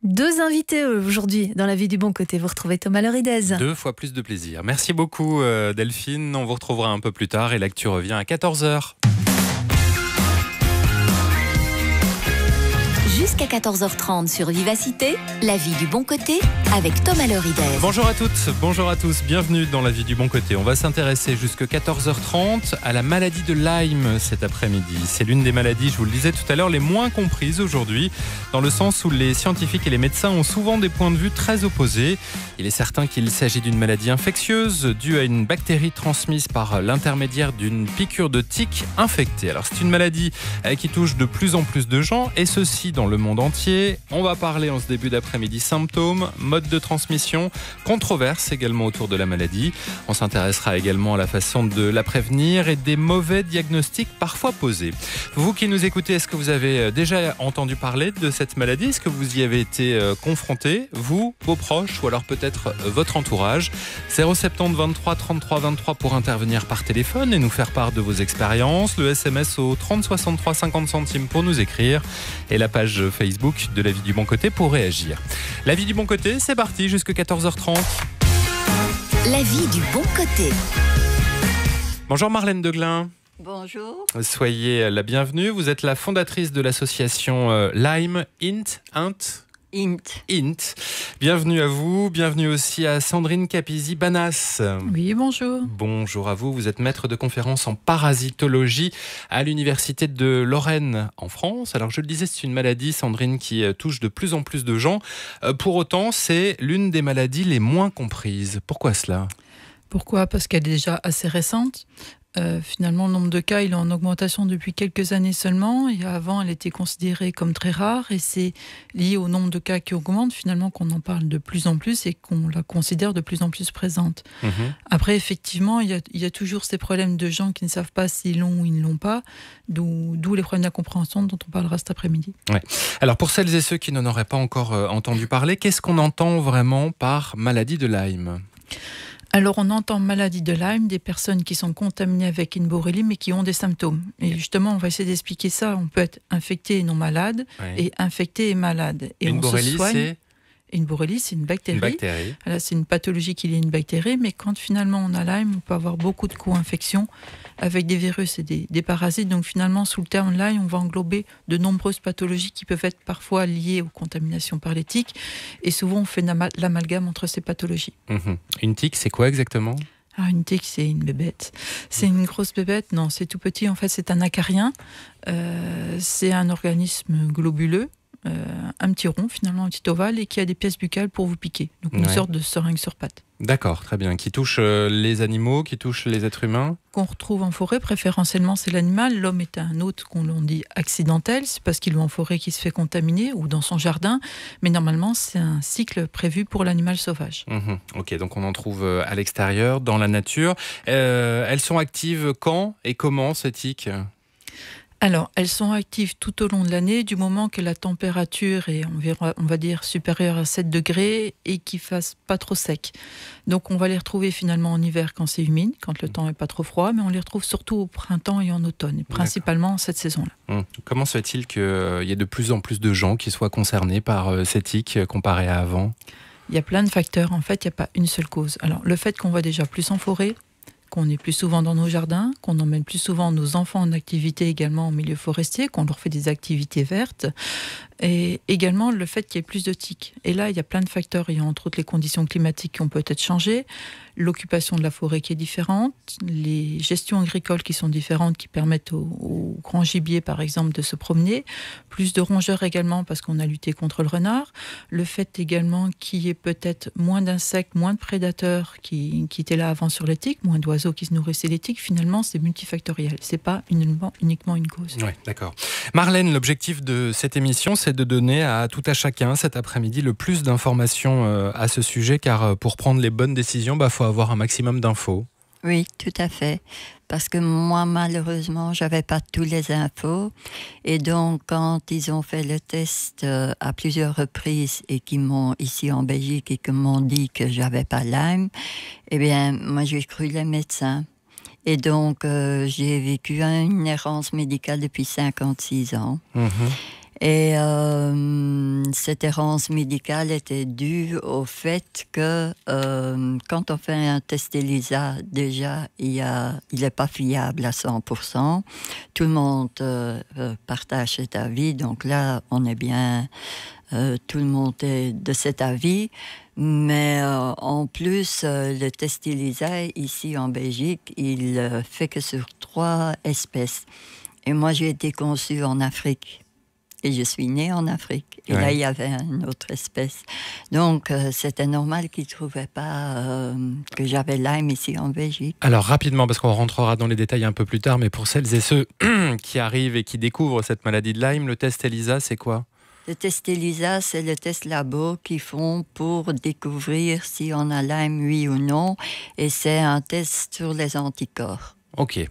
2 invités aujourd'hui dans La Vie du Bon Côté. Vous retrouvez Thomas Loridez. 2 fois plus de plaisir. Merci beaucoup Delphine. On vous retrouvera un peu plus tard et l'actu revient à 14h. Jusqu'à 14h30 sur Vivacité, La Vie du Bon Côté avec Thomas Loridez. Bonjour à toutes, bonjour à tous, bienvenue dans La Vie du Bon Côté. On va s'intéresser jusqu'à 14h30 à la maladie de Lyme cet après-midi. C'est l'une des maladies, je vous le disais tout à l'heure, les moins comprises aujourd'hui, dans le sens où les scientifiques et les médecins ont souvent des points de vue très opposés. Il est certain qu'il s'agit d'une maladie infectieuse due à une bactérie transmise par l'intermédiaire d'une piqûre de tique infectée. Alors c'est une maladie qui touche de plus en plus de gens, et ceci dans le monde entier. On va parler en ce début d'après-midi symptômes, mode de transmission, controverses également autour de la maladie. On s'intéressera également à la façon de la prévenir et des mauvais diagnostics parfois posés. Vous qui nous écoutez, est-ce que vous avez déjà entendu parler de cette maladie? Est-ce que vous y avez été confronté, vous, vos proches, ou alors peut-être votre entourage? 070 23 33 23 pour intervenir par téléphone et nous faire part de vos expériences. Le SMS au 30 63 50 centimes pour nous écrire et la page Facebook de La Vie du Bon Côté pour réagir. La Vie du Bon Côté, c'est parti jusqu'à 14h30. La Vie du Bon Côté. Bonjour Marlène Deglin. Bonjour. Soyez la bienvenue. Vous êtes la fondatrice de l'association Lyme INT. Bienvenue à vous. Bienvenue aussi à Sandrine Capizzi-Banas. Oui, bonjour. Bonjour à vous. Vous êtes maître de conférence en parasitologie à l'Université de Lorraine en France. Alors je le disais, c'est une maladie, Sandrine, qui touche de plus en plus de gens. Pour autant, c'est l'une des maladies les moins comprises. Pourquoi cela ? Pourquoi ? Parce qu'elle est déjà assez récente. Finalement, le nombre de cas, il est en augmentation depuis quelques années seulement. Et avant, elle était considérée comme très rare. Et c'est lié au nombre de cas qui augmente, finalement, qu'on en parle de plus en plus et qu'on la considère de plus en plus présente. Après, effectivement, il y a toujours ces problèmes de gens qui ne savent pas s'ils l'ont ou ils ne l'ont pas, d'où les problèmes d'incompréhension dont on parlera cet après-midi. Ouais. Alors, pour celles et ceux qui n'en auraient pas encore entendu parler, qu'est-ce qu'on entend vraiment par maladie de Lyme ? Alors, on entend maladie de Lyme, des personnes qui sont contaminées avec une borrélie, mais qui ont des symptômes. Et justement, on va essayer d'expliquer ça. On peut être infecté et non malade, et infecté et malade. Et une borrélie, c'est... Une borrélie, c'est une bactérie. Là, c'est une pathologie qui est liée à une bactérie, mais quand finalement on a Lyme, on peut avoir beaucoup de co-infections avec des virus et des parasites. Donc finalement, sous le terme Lyme, on va englober de nombreuses pathologies qui peuvent être parfois liées aux contaminations par les tiques. Et souvent, on fait l'amalgame entre ces pathologies. Une tique, c'est quoi exactement ? Une tique, c'est une bébête. C'est une grosse bébête ? Non, c'est tout petit. En fait, c'est un acarien. C'est un organisme globuleux. Un petit rond, finalement, un petit ovale, et qui a des pièces buccales pour vous piquer. Donc une sorte de seringue sur pattes. D'accord, très bien. Qui touche les animaux, qui touche les êtres humains ? Qu'on retrouve en forêt, préférentiellement, c'est l'animal. L'homme est un hôte qu'on dit accidentel, c'est parce qu'il va en forêt qu'il se fait contaminer, ou dans son jardin. Mais normalement, c'est un cycle prévu pour l'animal sauvage. Ok, donc on en trouve à l'extérieur, dans la nature. Elles sont actives quand et comment, ces tiques ? Alors, elles sont actives tout au long de l'année, du moment que la température est, on va dire, supérieure à 7 degrés et qu'il ne fasse pas trop sec. Donc, on va les retrouver finalement en hiver quand c'est humide, quand le temps n'est pas trop froid, mais on les retrouve surtout au printemps et en automne, et principalement cette saison-là. Comment se fait-il qu'il y ait de plus en plus de gens qui soient concernés par ces tiques comparé à avant ? Il y a plein de facteurs, en fait, il n'y a pas une seule cause. Alors, le fait qu'on va déjà plus en forêt, qu'on est plus souvent dans nos jardins, qu'on emmène plus souvent nos enfants en activité également en milieu forestier, qu'on leur fait des activités vertes, et également le fait qu'il y ait plus de tiques. Et là, il y a plein de facteurs. Il y a entre autres les conditions climatiques qui ont peut-être changé, l'occupation de la forêt qui est différente, les gestions agricoles qui sont différentes, qui permettent au grand gibier, par exemple, de se promener, plus de rongeurs également parce qu'on a lutté contre le renard, le fait également qu'il y ait peut-être moins d'insectes, moins de prédateurs qui étaient là avant sur les tiques, moins d'oiseaux qui se nourrissaient les tiques. Finalement, c'est multifactoriel. C'est pas uniquement une cause. Oui, d'accord. Marlène, l'objectif de cette émission, c'est de donner à tout à chacun cet après-midi le plus d'informations à ce sujet, car pour prendre les bonnes décisions, faut avoir un maximum d'infos. Oui, tout à fait. Parce que moi, malheureusement, j'avais pas tous les infos. Et donc, quand ils ont fait le test à plusieurs reprises et qu'ils m'ont, ici en Belgique, et qu'ils m'ont dit que j'avais pas Lyme, eh bien, moi, j'ai cru les médecins. Et donc, j'ai vécu une errance médicale depuis 56 ans. Et cette errance médicale était due au fait que quand on fait un test ELISA, déjà, il n'est pas fiable à 100%. Tout le monde partage cet avis, donc là, on est bien... tout le monde est de cet avis, mais en plus, le test ELISA, ici en Belgique, il fait que sur 3 espèces. Et moi, j'ai été conçue en Afrique. Et je suis née en Afrique. Et là, il y avait une autre espèce. Donc, c'était normal qu'ils ne trouvaient pas que j'avais Lyme ici en Belgique. Alors, rapidement, parce qu'on rentrera dans les détails un peu plus tard, mais pour celles et ceux qui arrivent et qui découvrent cette maladie de Lyme, le test ELISA, c'est quoi ? Le test ELISA, c'est le test labo qu'ils font pour découvrir si on a Lyme, oui ou non. Et c'est un test sur les anticorps. Ok.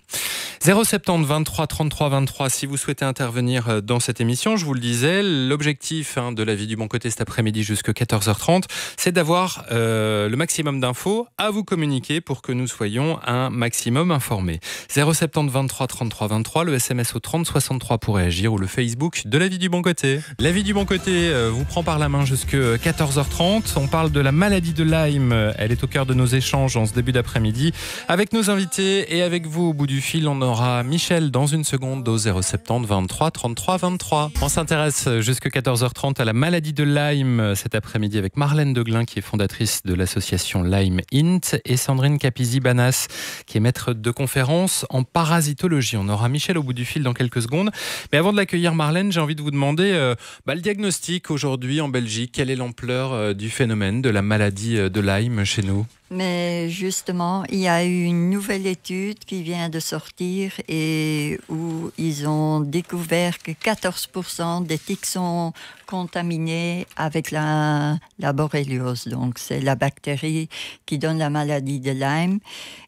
070 23 33 23 si vous souhaitez intervenir dans cette émission. Je vous le disais, l'objectif de La Vie du Bon Côté cet après-midi jusqu'à 14h30, c'est d'avoir le maximum d'infos à vous communiquer pour que nous soyons un maximum informés. 070 23 33 23, le SMS au 30 63 pour réagir ou le Facebook de La Vie du Bon Côté. La Vie du Bon Côté vous prend par la main jusqu'à 14h30. On parle de la maladie de Lyme. Elle est au cœur de nos échanges en ce début d'après-midi avec nos invités et avec vous au bout du fil. On aura Michel dans une seconde au 070 23 33 23. On s'intéresse jusqu'à 14h30 à la maladie de Lyme cet après-midi avec Marlène Deglin qui est fondatrice de l'association Lyme Int et Sandrine Capizzi-Banas qui est maître de conférence en parasitologie. On aura Michel au bout du fil dans quelques secondes. Mais avant de l'accueillir Marlène, j'ai envie de vous demander le diagnostic aujourd'hui en Belgique. Quelle est l'ampleur du phénomène de la maladie de Lyme chez nous ? Mais justement, il y a eu une nouvelle étude qui vient de sortir et où ils ont découvert que 14% des tiques sont contaminés avec la borréliose. Donc, c'est la bactérie qui donne la maladie de Lyme.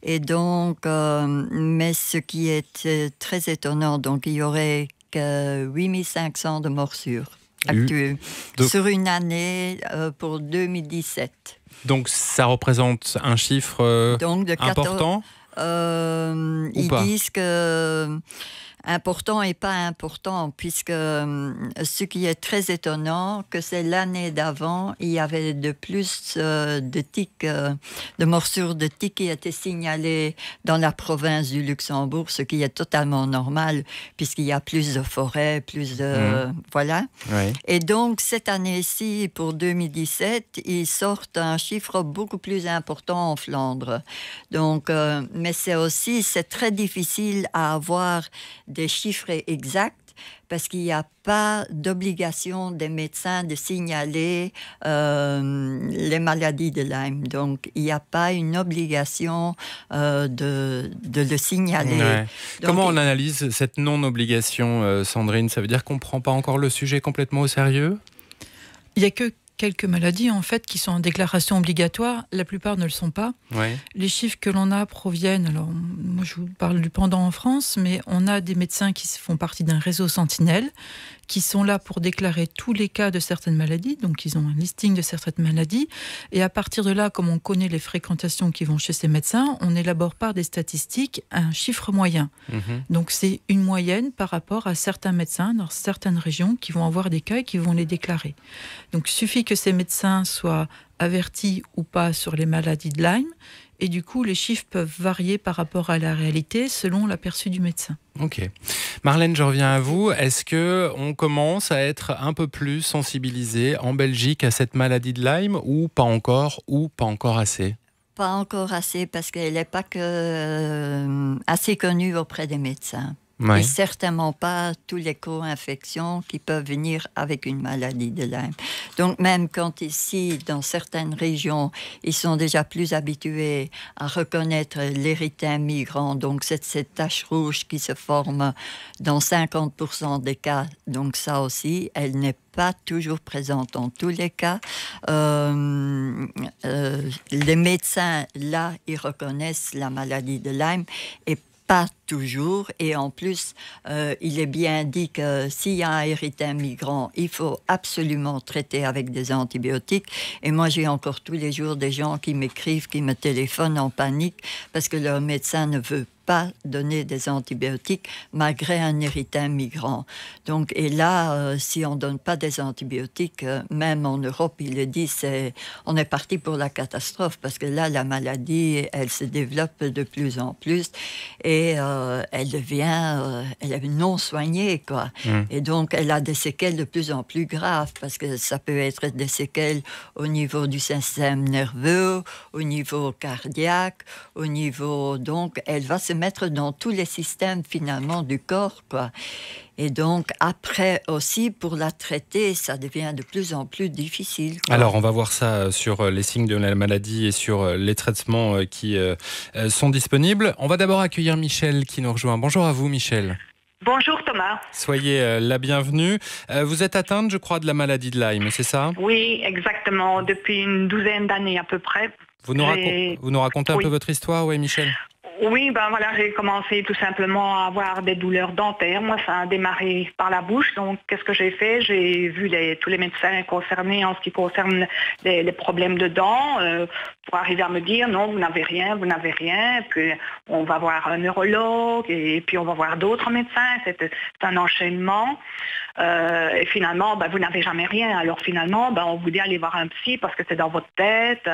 Et donc, mais ce qui est très étonnant, donc il y aurait que 8500 de morsures actuelles sur une année pour 2017. Donc ça représente un chiffre important ils disent que important et pas important, puisque ce qui est très étonnant, que c'est l'année d'avant, il y avait de plus de tiques, de morsures de tiques qui étaient signalées dans la province du Luxembourg, ce qui est totalement normal, puisqu'il y a plus de forêts, plus de... Voilà. Oui. Et donc, cette année-ci, pour 2017, ils sortent un chiffre beaucoup plus important en Flandre. Donc, mais c'est très difficile à avoir des chiffres exacts parce qu'il n'y a pas d'obligation des médecins de signaler les maladies de Lyme. Donc, il n'y a pas une obligation de le signaler. Ouais. Donc, comment on analyse cette non-obligation, Sandrine ? Ça veut dire qu'on ne prend pas encore le sujet complètement au sérieux ? Il n'y a que quelques maladies en fait qui sont en déclaration obligatoire, la plupart ne le sont pas. Ouais. Les chiffres que l'on a proviennent, alors moi je vous parle du pendant en France, mais on a des médecins qui font partie d'un réseau Sentinelle, qui sont là pour déclarer tous les cas de certaines maladies, donc ils ont un listing de certaines maladies, et à partir de là, comme on connaît les fréquentations qui vont chez ces médecins, on élabore par des statistiques un chiffre moyen. Donc c'est une moyenne par rapport à certains médecins dans certaines régions qui vont avoir des cas et qui vont les déclarer. Donc il suffit que ces médecins soient avertis ou pas sur les maladies de Lyme, et du coup les chiffres peuvent varier par rapport à la réalité selon l'aperçu du médecin. Ok. Marlène, je reviens à vous. Est-ce qu'on commence à être un peu plus sensibilisé en Belgique à cette maladie de Lyme ou pas encore assez ? Pas encore assez parce qu'elle n'est pas assez connue auprès des médecins. Ouais. Et certainement pas tous les co-infections qui peuvent venir avec une maladie de Lyme. Donc même quand ici, dans certaines régions, ils sont déjà plus habitués à reconnaître l'érythème migrant, donc cette tache rouge qui se forme dans 50% des cas, donc ça aussi, elle n'est pas toujours présente dans tous les cas. Les médecins, là, ils reconnaissent la maladie de Lyme et pas toujours, et en plus, il est bien dit que s'il y a un érythème migrant, il faut absolument traiter avec des antibiotiques. Et moi, j'ai encore tous les jours des gens qui m'écrivent, qui me téléphonent en panique parce que leur médecin ne veut pas donner des antibiotiques malgré un érythème migrant. Donc, et là, si on ne donne pas des antibiotiques, même en Europe, il le dit, on est parti pour la catastrophe parce que là, la maladie, elle se développe de plus en plus et elle est non soignée, quoi. Et donc, elle a des séquelles de plus en plus graves parce que ça peut être des séquelles au niveau du système nerveux, au niveau cardiaque, au niveau... Donc, elle va se mettre dans tous les systèmes, finalement, du corps, quoi. Et donc, après aussi, pour la traiter, ça devient de plus en plus difficile, quoi. Alors, on va voir ça sur les signes de la maladie et sur les traitements qui sont disponibles. On va d'abord accueillir Michel qui nous rejoint. Bonjour à vous, Michel. Bonjour Thomas. Soyez la bienvenue. Vous êtes atteinte, je crois, de la maladie de Lyme, c'est ça? Oui, exactement, depuis une douzaine d'années à peu près. Vous nous racontez un peu votre histoire, oui, Michel? Oui, ben voilà, j'ai commencé tout simplement à avoir des douleurs dentaires. Moi, ça a démarré par la bouche. Donc, qu'est-ce que j'ai fait? J'ai vu tous les médecins concernés en ce qui concerne les problèmes de dents pour arriver à me dire non, vous n'avez rien, vous n'avez rien. Puis, on va voir un neurologue et puis on va voir d'autres médecins. C'est un enchaînement. Et finalement, ben, vous n'avez jamais rien. Alors finalement, ben, on vous dit aller voir un psy parce que c'est dans votre tête.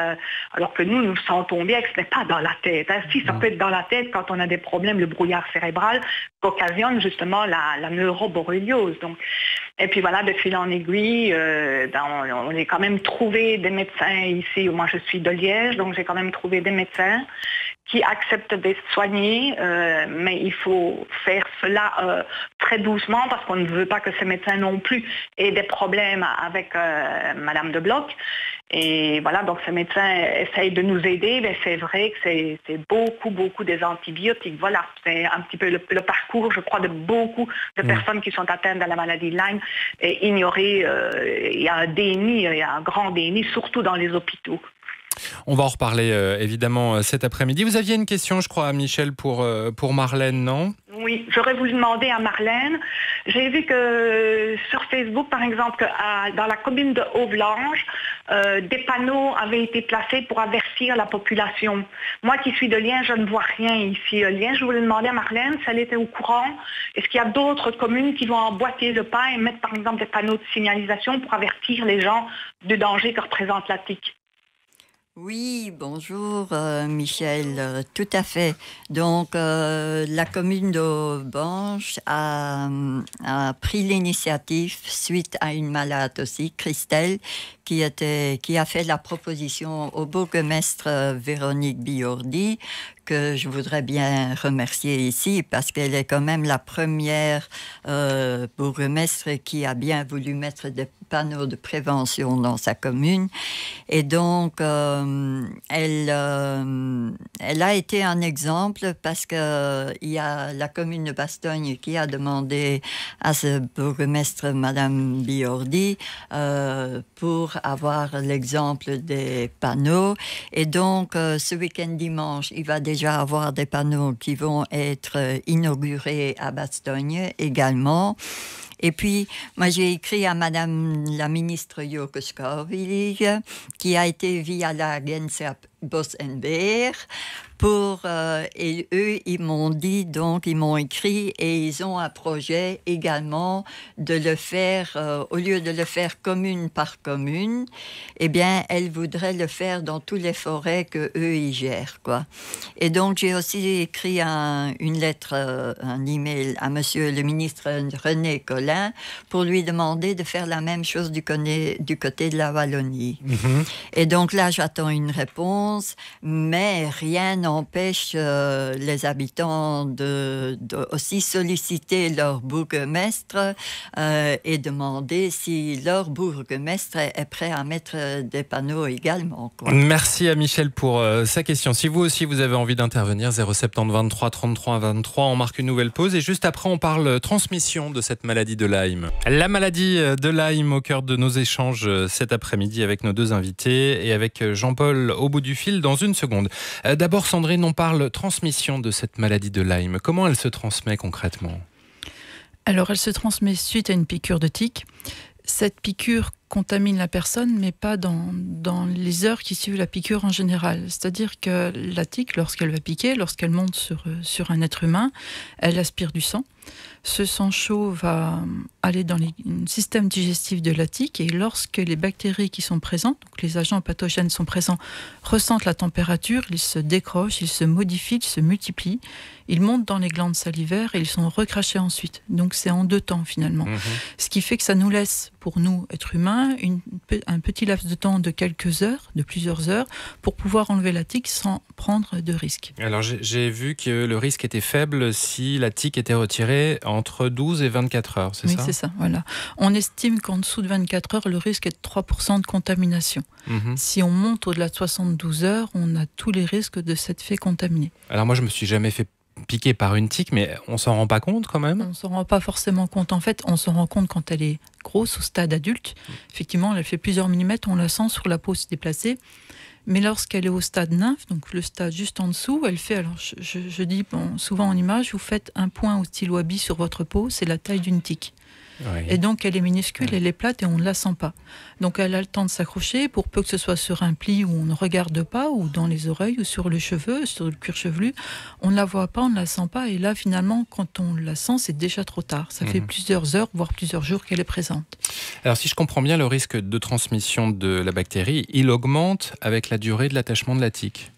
Alors que nous sentons bien que ce n'est pas dans la tête. Hein. Si, ça peut être dans la tête quand on a des problèmes, le brouillard cérébral qu'occasionne justement la neuroborréliose. Donc, et puis voilà, de fil en aiguille, on a quand même trouvé des médecins ici, moi je suis de Liège, donc j'ai quand même trouvé des médecins qui acceptent d'être soignés, mais il faut faire cela très doucement parce qu'on ne veut pas que ces médecins non plus aient des problèmes avec Madame de Bloch. Et voilà, donc ces médecins essayent de nous aider, mais c'est vrai que c'est beaucoup des antibiotiques. Voilà, c'est un petit peu le parcours, je crois, de beaucoup de personnes qui sont atteintes de la maladie de Lyme et ignorées. Il y a un déni, il y a un grand déni, surtout dans les hôpitaux. On va en reparler évidemment cet après-midi. Vous aviez une question, je crois, à Michel, pour Marlène, non? Oui, j'aurais voulu demander à Marlène. J'ai vu que sur Facebook, par exemple, dans la commune de Haut-Vlange, des panneaux avaient été placés pour avertir la population. Moi qui suis de Liège, je ne vois rien ici à Liège. Je voulais demander à Marlène si elle était au courant. Est-ce qu'il y a d'autres communes qui vont emboîter le pas et mettre par exemple des panneaux de signalisation pour avertir les gens du danger que représente la tique? Oui, bonjour Michel, tout à fait. Donc la commune d'Aubange a pris l'initiative suite à une malade aussi, Christelle, qui a fait la proposition au bourgmestre Véronique Biordi, que je voudrais bien remercier ici parce qu'elle est quand même la première bourgmestre qui a bien voulu mettre des panneaux de prévention dans sa commune. Et donc, elle a été un exemple parce qu'il y a la commune de Bastogne qui a demandé à ce bourgmestre, Madame Biordi, pour avoir l'exemple des panneaux. Et donc, ce week-end dimanche, il va déjà avoir des panneaux qui vont être inaugurés à Bastogne également. Et puis, moi, j'ai écrit à Madame la ministre Joke Schouwillig, qui a été via l'agence Bos en Beer, et eux, ils m'ont dit, donc, ils m'ont écrit, et ils ont un projet également de le faire, au lieu de le faire commune par commune, eh bien, elles voudraient le faire dans toutes les forêts que eux ils gèrent, quoi. Et donc, j'ai aussi écrit une lettre, un email à Monsieur le ministre René Colin pour lui demander de faire la même chose du côté de la Wallonie. Et donc là, j'attends une réponse, mais rien n'empêche les habitants de aussi solliciter leur bourgmestre et demander si leur bourgmestre est prêt à mettre des panneaux également, quoi. Merci à Michel pour sa question. Si vous aussi vous avez envie d'intervenir, 070 23 33 23, on marque une nouvelle pause et juste après on parle transmission de cette maladie de Lyme. La maladie de Lyme au cœur de nos échanges cet après-midi avec nos deux invités et avec Jean-Paul au bout du fil dans une seconde. D'abord Sandrine, on parle transmission de cette maladie de Lyme. Comment elle se transmet concrètement ? Alors elle se transmet suite à une piqûre de tique. Cette piqûre contamine la personne, mais pas dans les heures qui suivent la piqûre en général. C'est-à-dire que la tique, lorsqu'elle va piquer, lorsqu'elle monte sur un être humain, elle aspire du sang. Ce sang chaud va aller dans le système digestif de la tique, et lorsque les bactéries qui sont présentes, donc les agents pathogènes sont présents, ressentent la température, ils se décrochent, ils se modifient, ils se multiplient, ils montent dans les glandes salivaires et ils sont recrachés ensuite. Donc c'est en 2 temps finalement. Ce qui fait que ça nous laisse, pour nous, êtres humains, un petit laps de temps de quelques heures, de plusieurs heures, pour pouvoir enlever la tique sans prendre de risques. Alors j'ai vu que le risque était faible si la tique était retirée entre 12 et 24 heures, c'est ça ? Oui, c'est ça, voilà. On estime qu'en dessous de 24 heures, le risque est de 3% de contamination. Si on monte au-delà de 72 heures, on a tous les risques de s'être fait contaminer. Alors moi, je me suis jamais fait piquer par une tique, mais on s'en rend pas compte quand même ? On s'en rend pas forcément compte. En fait, on s'en rend compte quand elle est grosse, au stade adulte. Effectivement, elle fait plusieurs millimètres, on la sent sur la peau se déplacer. Mais lorsqu'elle est au stade nymphe, donc le stade juste en dessous, elle fait, alors je dis souvent en image, vous faites un point au stylo à billes sur votre peau, c'est la taille d'une tique. Oui. Et donc elle est minuscule, elle est plate et on ne la sent pas. Donc elle a le temps de s'accrocher, pour peu que ce soit sur un pli où on ne regarde pas, ou dans les oreilles, ou sur le cheveu, sur le cuir chevelu, on ne la voit pas, on ne la sent pas, et là finalement quand on la sent, c'est déjà trop tard. Ça fait plusieurs heures, voire plusieurs jours qu'elle est présente. Alors si je comprends bien, le risque de transmission de la bactérie, il augmente avec la durée de l'attachement de la tique.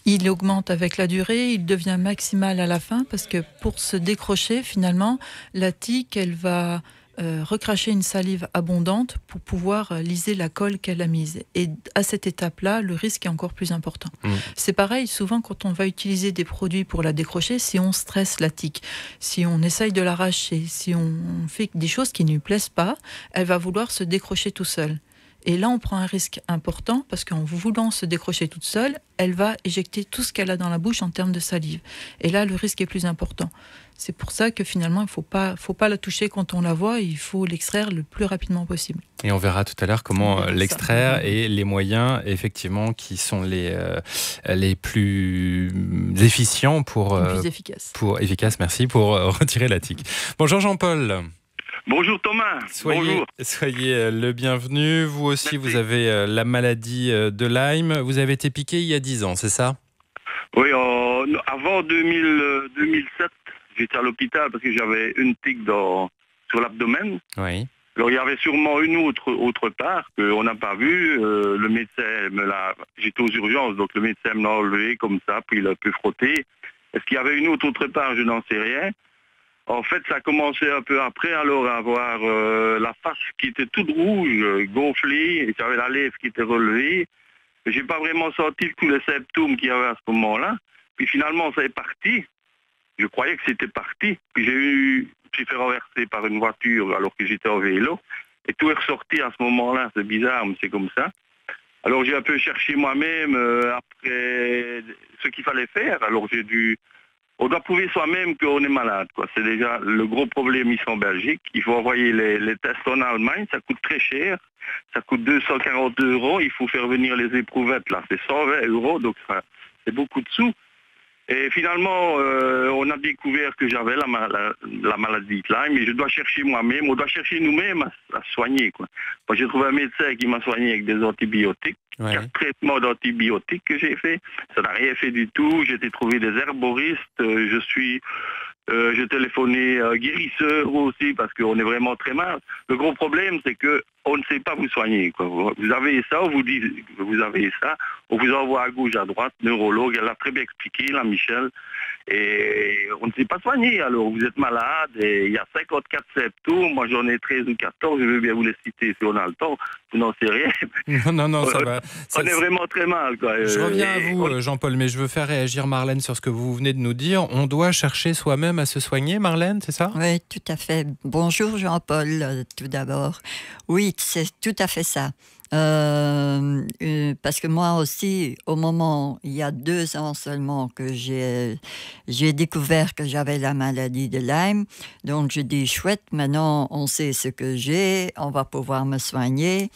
Il augmente avec la durée, il devient maximal à la fin, parce que pour se décrocher, finalement, la tique, elle va recracher une salive abondante pour pouvoir liser la colle qu'elle a mise. Et à cette étape-là, le risque est encore plus important. C'est pareil, souvent quand on va utiliser des produits pour la décrocher, si on stresse la tique, si on essaye de l'arracher, si on fait des choses qui ne lui plaisent pas, elle va vouloir se décrocher tout seule. Et là, on prend un risque important parce qu'en voulant se décrocher toute seule, elle va éjecter tout ce qu'elle a dans la bouche en termes de salive. Et là, le risque est plus important. C'est pour ça que finalement, il ne faut pas la toucher quand on la voit, il faut l'extraire le plus rapidement possible. Et on verra tout à l'heure comment l'extraire et les moyens, effectivement, qui sont les plus efficients pour... Les plus efficaces. Merci, pour retirer la tique. Bonjour Jean-Paul. Bonjour Thomas. Soyez le bienvenu. Vous aussi, merci. Vous avez la maladie de Lyme. Vous avez été piqué il y a 10 ans, c'est ça ? Oui, avant 2007, j'étais à l'hôpital parce que j'avais une tique sur l'abdomen. Oui. Alors, il y avait sûrement une autre part qu'on n'a pas vue. Le médecin j'étais aux urgences, donc le médecin me l'a enlevé comme ça, puis il a pu frotter. Est-ce qu'il y avait une autre part ? Je n'en sais rien. En fait, ça a commencé un peu après, alors à avoir la face qui était toute rouge, gonflée, et j'avais la lèvre qui était relevée. J'ai pas vraiment senti tous les symptômes qu'il y avait à ce moment-là. Puis finalement, ça est parti. Je croyais que c'était parti. Puis j'ai fait renverser par une voiture alors que j'étais en vélo. Et tout est ressorti à ce moment-là. C'est bizarre, mais c'est comme ça. Alors j'ai un peu cherché moi-même après ce qu'il fallait faire. Alors on doit prouver soi-même qu'on est malade, quoi. C'est déjà le gros problème ici en Belgique. Il faut envoyer les tests en Allemagne, ça coûte très cher. Ça coûte 240 €. Il faut faire venir les éprouvettes, là, c'est 120 €, donc c'est beaucoup de sous. Et finalement, on a découvert que j'avais la maladie de Lyme, mais je dois chercher moi-même, on doit chercher nous-mêmes à soigner, quoi. Moi, j'ai trouvé un médecin qui m'a soigné avec des antibiotiques. Ouais. 4 traitements d'antibiotiques que j'ai fait, ça n'a rien fait du tout. J'ai été trouvé des herboristes, j'ai téléphoné guérisseur aussi parce qu'on est vraiment très mal. Le gros problème, c'est que on ne sait pas vous soigner, quoi. Vous avez ça, on vous dit que vous avez ça, on vous envoie à gauche, à droite, neurologue, elle l'a très bien expliqué, la Michel, et on ne sait pas soigner. Alors vous êtes malade, et il y a 54 symptômes, moi j'en ai 13 ou 14, je veux bien vous les citer si on a le temps, vous n'en savez rien. Non, ça va. On est vraiment très mal, quoi. Je reviens à vous, Jean-Paul, mais je veux faire réagir Marlène sur ce que vous venez de nous dire. On doit chercher soi-même à se soigner, Marlène, c'est ça ? Oui, tout à fait. Bonjour Jean-Paul, tout d'abord. Oui, c'est tout à fait ça. Parce que moi aussi, au moment, il y a 2 ans seulement que j'ai découvert que j'avais la maladie de Lyme. Donc je dis, chouette, maintenant on sait ce que j'ai, on va pouvoir me soigner.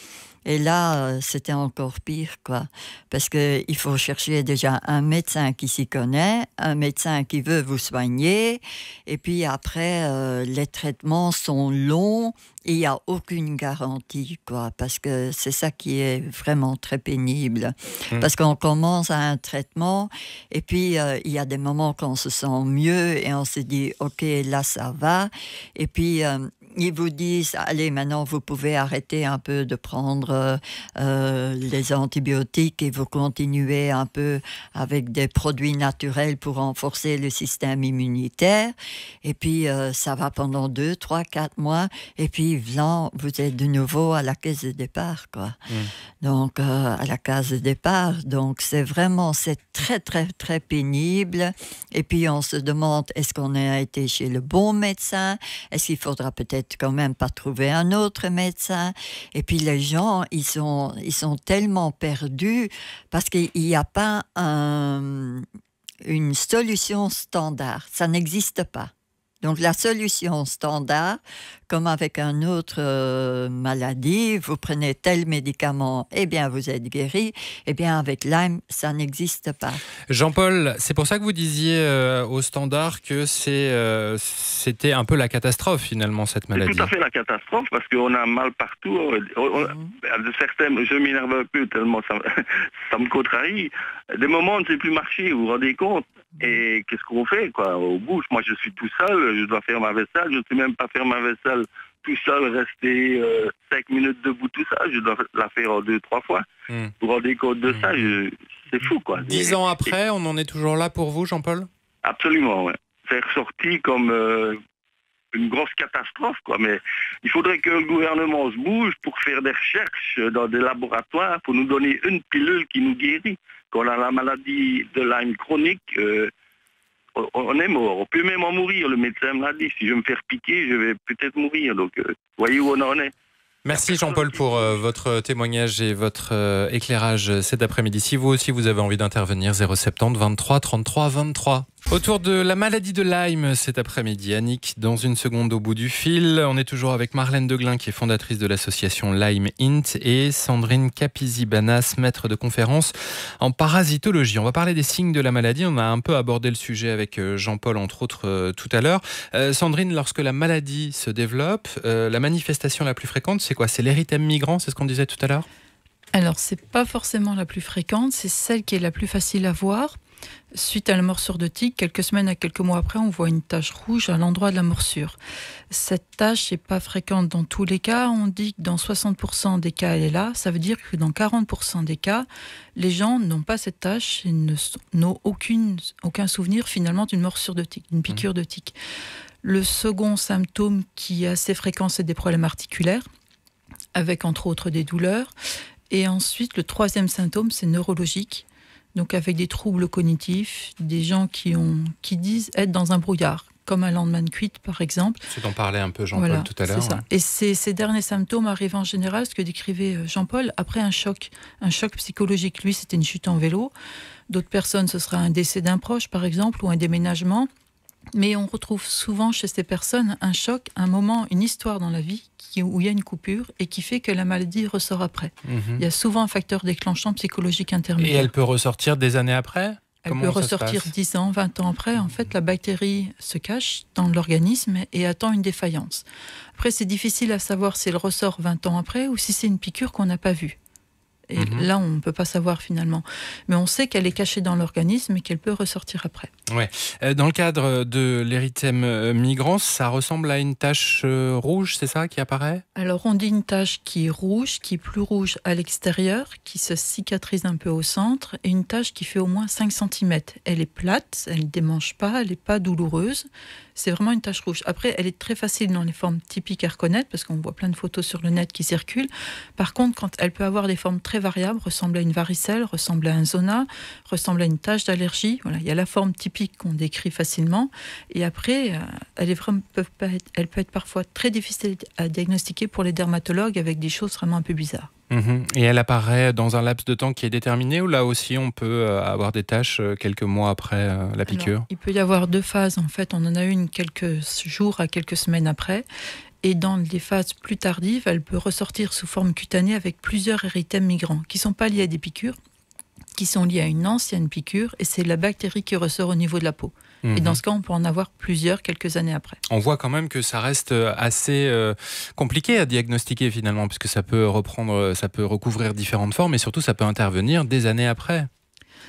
Et là, c'était encore pire, quoi. Parce qu'il faut chercher déjà un médecin qui s'y connaît, un médecin qui veut vous soigner. Et puis après, les traitements sont longs. Et il n'y a aucune garantie, quoi, parce que c'est ça qui est vraiment très pénible. Parce qu'on commence à un traitement, et puis il y a des moments quand on se sent mieux, et on se dit, OK, là, ça va. Et puis, ils vous disent, allez, maintenant, vous pouvez arrêter un peu de prendre les antibiotiques, et vous continuez un peu avec des produits naturels pour renforcer le système immunitaire. Et puis, ça va pendant 2, 3, 4 mois, et puis, vous êtes de nouveau à la case de départ, quoi. Donc, à la case de départ. Donc, c'est très, très, très pénible. Et puis, on se demande, est-ce qu'on a été chez le bon médecin? Est-ce qu'il faudra peut-être quand même pas trouver un autre médecin? Et puis, les gens, ils sont tellement perdus parce qu'il n'y a pas une solution standard. Ça n'existe pas. Donc, la solution standard, comme avec une autre maladie, vous prenez tel médicament, eh bien, vous êtes guéri. Eh bien, avec Lyme, ça n'existe pas. Jean-Paul, c'est pour ça que vous disiez au standard que c'était un peu la catastrophe, finalement, cette maladie. C'est tout à fait la catastrophe, parce qu'on a mal partout. Je m'énerve un peu tellement ça me contrarie. Des moments, on ne sait plus marcher, vous vous rendez compte? Et qu'est-ce qu'on fait, quoi? Au bout, moi, je suis tout seul, je dois faire ma vaisselle, je ne sais même pas faire ma vaisselle tout seul, rester 5 minutes debout, tout ça, je dois la faire en 2-3 fois. Vous vous rendez compte de ça? C'est fou, quoi. 10 ans après, on en est toujours là pour vous, Jean-Paul? Absolument, ouais. C'est ressorti comme une grosse catastrophe, quoi. Mais il faudrait que le gouvernement se bouge pour faire des recherches dans des laboratoires pour nous donner une pilule qui nous guérit. Quand on a la maladie de Lyme chronique, on est mort. On peut même en mourir. Le médecin me l'a dit. Si je me faire piquer, je vais peut-être mourir. Donc, voyez où on en est. Merci Jean-Paul pour votre témoignage et votre éclairage cet après-midi. Si vous aussi vous avez envie d'intervenir, 070 23 33 23. Autour de la maladie de Lyme cet après-midi, Annick, dans une seconde au bout du fil. On est toujours avec Marlène Deglin, qui est fondatrice de l'association Lyme Int, et Sandrine Capizi-Banas, maître de conférence en parasitologie. On va parler des signes de la maladie. On a un peu abordé le sujet avec Jean-Paul, entre autres, tout à l'heure. Sandrine, lorsque la maladie se développe, la manifestation la plus fréquente, c'est quoi? C'est l'érythème migrant, c'est ce qu'on disait tout à l'heure? Alors, c'est pas forcément la plus fréquente, c'est celle qui est la plus facile à voir. Suite à la morsure de tique, quelques semaines à quelques mois après, on voit une tache rouge à l'endroit de la morsure. Cette tache n'est pas fréquente dans tous les cas. On dit que dans 60% des cas, elle est là. Ça veut dire que dans 40% des cas, les gens n'ont pas cette tache et n'ont aucun souvenir finalement d'une morsure de tique, d'une piqûre de tique. Le second symptôme qui est assez fréquent, c'est des problèmes articulaires, avec entre autres des douleurs. Et ensuite, le troisième symptôme, c'est neurologique. Donc avec des troubles cognitifs, des gens qui disent être dans un brouillard, comme un lendemain de cuite par exemple. C'est d'en parler un peu Jean-Paul tout à l'heure. C'est ça. Et ces derniers symptômes arrivent en général, ce que décrivait Jean-Paul, après un choc psychologique. Lui, c'était une chute en vélo. D'autres personnes, ce sera un décès d'un proche par exemple, ou un déménagement. Mais on retrouve souvent chez ces personnes un choc, un moment, une histoire dans la vie où il y a une coupure et qui fait que la maladie ressort après. Il y a souvent un facteur déclenchant psychologique intermédiaire. Et elle peut ressortir des années après? Elle peut ressortir 10 ans, 20 ans après. En fait, la bactérie se cache dans l'organisme et attend une défaillance. Après, c'est difficile à savoir si elle ressort 20 ans après ou si c'est une piqûre qu'on n'a pas vue. Et là, on ne peut pas savoir finalement. Mais on sait qu'elle est cachée dans l'organisme et qu'elle peut ressortir après. Ouais. Dans le cadre de l'érythème migrant, ça ressemble à une tache rouge, c'est ça, qui apparaît? Alors, on dit une tache qui est rouge, qui est plus rouge à l'extérieur, qui se cicatrise un peu au centre, et une tache qui fait au moins 5 cm. Elle est plate, elle ne démange pas, elle n'est pas douloureuse. C'est vraiment une tache rouge. Après, elle est très facile dans les formes typiques à reconnaître, parce qu'on voit plein de photos sur le net qui circulent. Par contre, quand elle peut avoir des formes très variables, ressemble à une varicelle, ressemble à un zona, ressemble à une tache d'allergie. Voilà, il y a la forme typique qu'on décrit facilement. Et après, elle peut être parfois très difficile à diagnostiquer pour les dermatologues avec des choses vraiment un peu bizarres. Et elle apparaît dans un laps de temps qui est déterminé, ou là aussi on peut avoir des taches quelques mois après la piqûre? Alors, il peut y avoir 2 phases en fait. On en a une quelques jours à quelques semaines après. Et dans les phases plus tardives, elle peut ressortir sous forme cutanée avec plusieurs érythèmes migrants qui ne sont pas liés à des piqûres, qui sont liés à une ancienne piqûre, et c'est la bactérie qui ressort au niveau de la peau. Et dans ce cas, on peut en avoir plusieurs quelques années après. On voit quand même que ça reste assez compliqué à diagnostiquer finalement, puisque ça peut recouvrir différentes formes, et surtout ça peut intervenir des années après.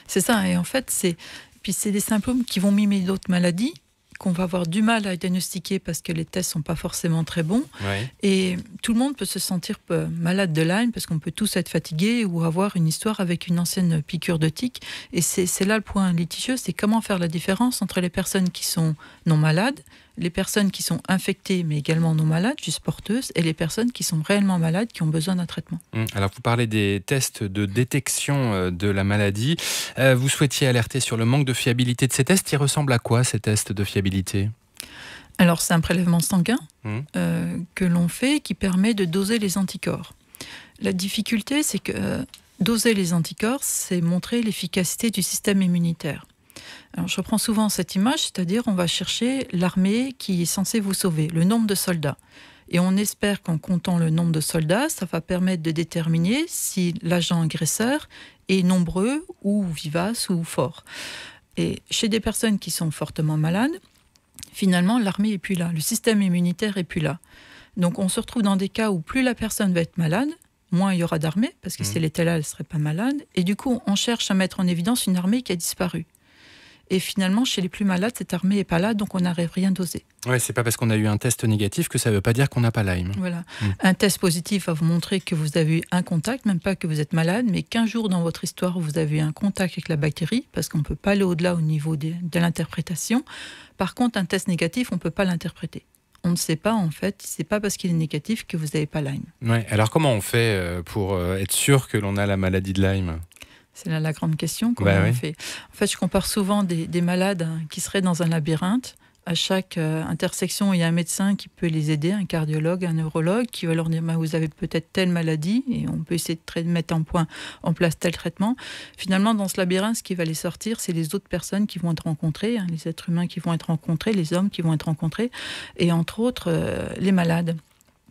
C'est ça, et en fait, c'est des symptômes qui vont mimer d'autres maladies, qu'on va avoir du mal à diagnostiquer parce que les tests sont pas forcément très bons. Ouais. Et tout le monde peut se sentir malade de Lyme parce qu'on peut tous être fatigué ou avoir une histoire avec une ancienne piqûre de tique. Et c'est là le point litigieux, c'est comment faire la différence entre les personnes qui sont non malades, les personnes qui sont infectées mais également non malades, juste porteuses, et les personnes qui sont réellement malades, qui ont besoin d'un traitement. Alors vous parlez des tests de détection de la maladie. Vous souhaitiez alerter sur le manque de fiabilité de ces tests. Ils ressemblent à quoi ces tests de fiabilité ? Alors c'est un prélèvement sanguin que l'on fait qui permet de doser les anticorps. La difficulté, c'est que doser les anticorps, c'est montrer l'efficacité du système immunitaire. Alors, je reprends souvent cette image, c'est-à-dire on va chercher l'armée qui est censée vous sauver, le nombre de soldats. Et on espère qu'en comptant le nombre de soldats, ça va permettre de déterminer si l'agent agresseur est nombreux ou vivace ou fort. Et chez des personnes qui sont fortement malades, finalement l'armée n'est plus là, le système immunitaire n'est plus là. Donc on se retrouve dans des cas où plus la personne va être malade, moins il y aura d'armée, parce que si elle était là, elle ne serait pas malade. Et du coup, on cherche à mettre en évidence une armée qui a disparu. Et finalement, chez les plus malades, cette armée n'est pas là, donc on n'arrive rien doser. Ouais, c'est pas parce qu'on a eu un test négatif que ça ne veut pas dire qu'on n'a pas Lyme. Voilà. Un test positif va vous montrer que vous avez eu un contact, même pas que vous êtes malade, mais qu'un jour dans votre histoire, vous avez eu un contact avec la bactérie, parce qu'on ne peut pas aller au-delà au niveau de l'interprétation. Par contre, un test négatif, on ne peut pas l'interpréter. On ne sait pas, en fait, c'est pas parce qu'il est négatif que vous n'avez pas Lyme. Ouais. Alors comment on fait pour être sûr que l'on a la maladie de Lyme ? C'est là la grande question. Comment on fait ? En fait, je compare souvent des malades qui seraient dans un labyrinthe. À chaque intersection, il y a un médecin qui peut les aider, un cardiologue, un neurologue, qui va leur dire vous avez peut-être telle maladie et on peut essayer de mettre en place tel traitement. Finalement, dans ce labyrinthe, ce qui va les sortir, c'est les autres personnes qui vont être rencontrées, les êtres humains qui vont être rencontrés, les hommes qui vont être rencontrés, et entre autres, les malades.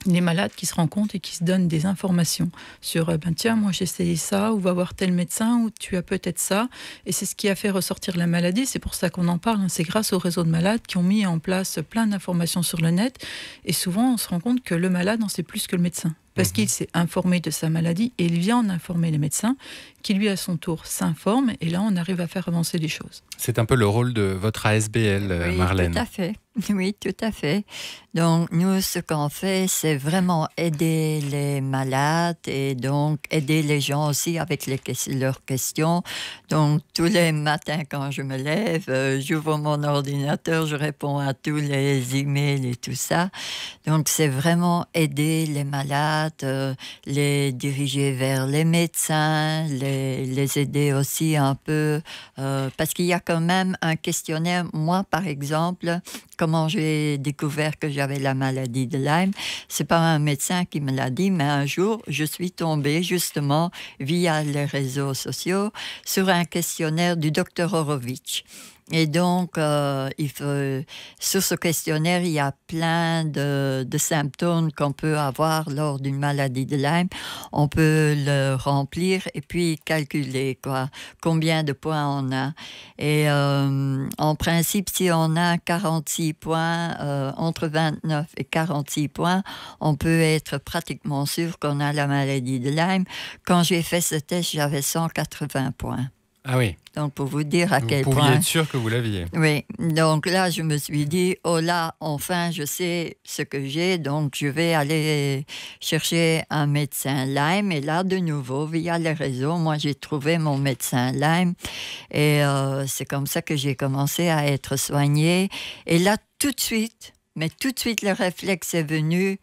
Les malades qui se rencontrent et qui se donnent des informations sur tiens, moi j'ai essayé ça, ou va voir tel médecin, ou tu as peut-être ça. Et c'est ce qui a fait ressortir la maladie. C'est pour ça qu'on en parle. C'est grâce au réseau de malades qui ont mis en place plein d'informations sur le net. Et souvent, on se rend compte que le malade en sait plus que le médecin. Parce qu'il s'est informé de sa maladie et il vient en informer les médecins qui, lui, à son tour, s'informent. Et là, on arrive à faire avancer les choses. C'est un peu le rôle de votre ASBL, Marlène. Oui, tout à fait. Oui, tout à fait. Donc, nous, ce qu'on fait, c'est vraiment aider les malades et donc aider les gens aussi avec leurs questions. Donc, tous les matins, quand je me lève, j'ouvre mon ordinateur, je réponds à tous les emails et tout ça. Donc, c'est vraiment aider les malades, les diriger vers les médecins, les aider aussi un peu, parce qu'il y a quand même un questionnaire. Moi, par exemple, comment j'ai découvert que j'avais la maladie de Lyme, c'est pas un médecin qui me l'a dit, mais un jour, je suis tombée justement via les réseaux sociaux sur un questionnaire du docteur Horowitz. Et donc, sur ce questionnaire, il y a plein de symptômes qu'on peut avoir lors d'une maladie de Lyme. On peut le remplir et puis calculer combien de points on a. Et en principe, si on a 46 points, entre 29 et 46 points, on peut être pratiquement sûr qu'on a la maladie de Lyme. Quand j'ai fait ce test, j'avais 180 points. Ah oui. Donc, pour vous dire à quel point... Vous pouviez être sûr que vous l'aviez. Oui. Donc là, je me suis dit, oh là, enfin, je sais ce que j'ai. Donc, je vais aller chercher un médecin Lyme. Et là, de nouveau, via les réseaux, moi, j'ai trouvé mon médecin Lyme. Et c'est comme ça que j'ai commencé à être soignée. Et là, tout de suite, le réflexe est venu...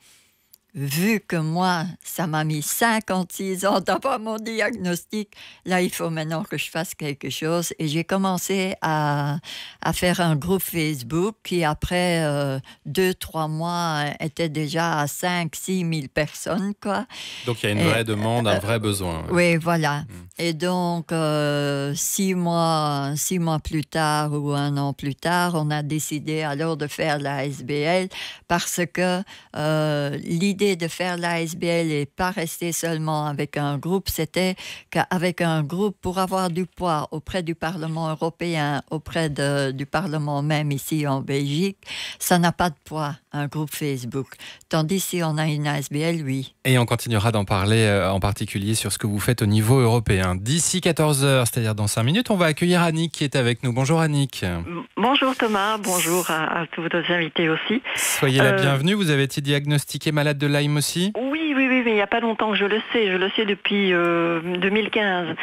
Vu que moi, ça m'a mis 56 ans d'avoir mon diagnostic, là, il faut maintenant que je fasse quelque chose. Et j'ai commencé à faire un groupe Facebook qui, après 2-3 mois, était déjà à 5-6 000 personnes, quoi. Donc, il y a une vraie demande, un vrai besoin. Oui, voilà. Et donc, 6 mois plus tard ou 1 an plus tard, on a décidé alors de faire la SBL parce que l'idée de faire la SBL n'est pas restée seulement avec un groupe, c'était qu'avec un groupe, pour avoir du poids auprès du Parlement européen, auprès du Parlement même ici en Belgique, ça n'a pas de poids, un groupe Facebook. Tandis si on a une SBL, oui. Et on continuera d'en parler en particulier sur ce que vous faites au niveau européen. D'ici 14h, c'est-à-dire dans 5 minutes, on va accueillir Annick qui est avec nous. Bonjour Annick. Bonjour Thomas, bonjour à tous vos invités aussi. Soyez la bienvenue, vous avez été diagnostiqué malade de Lyme aussi ? Oui, mais il n'y a pas longtemps que je le sais depuis 2015.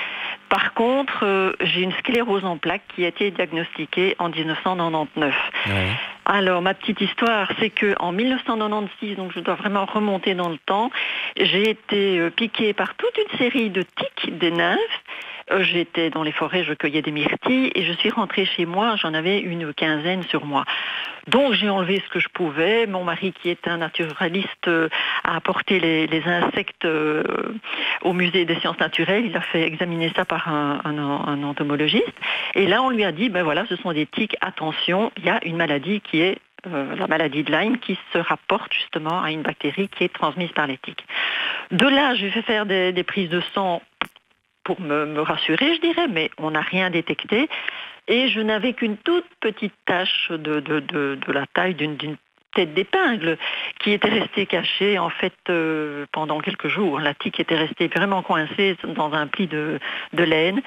Par contre, j'ai une sclérose en plaques qui a été diagnostiquée en 1999. Ouais. Alors, ma petite histoire, c'est qu'en 1996, donc je dois vraiment remonter dans le temps, j'ai été piquée par toute une série de tiques des nymphes. J'étais dans les forêts, je cueillais des myrtilles et je suis rentrée chez moi, j'en avais une quinzaine sur moi. Donc j'ai enlevé ce que je pouvais. Mon mari, qui est un naturaliste, a apporté les insectes au musée des sciences naturelles. Il a fait examiner ça par un entomologiste. Et là, on lui a dit, ben voilà, ce sont des tiques. Attention, il y a une maladie qui est la maladie de Lyme, qui se rapporte justement à une bactérie qui est transmise par les tiques. De là, j'ai fait faire des prises de sang pour me rassurer, je dirais, mais on n'a rien détecté. Et je n'avais qu'une toute petite tache de la taille d'une tête d'épingle qui était restée cachée en fait pendant quelques jours. La tique était restée vraiment coincée dans un pli de laine.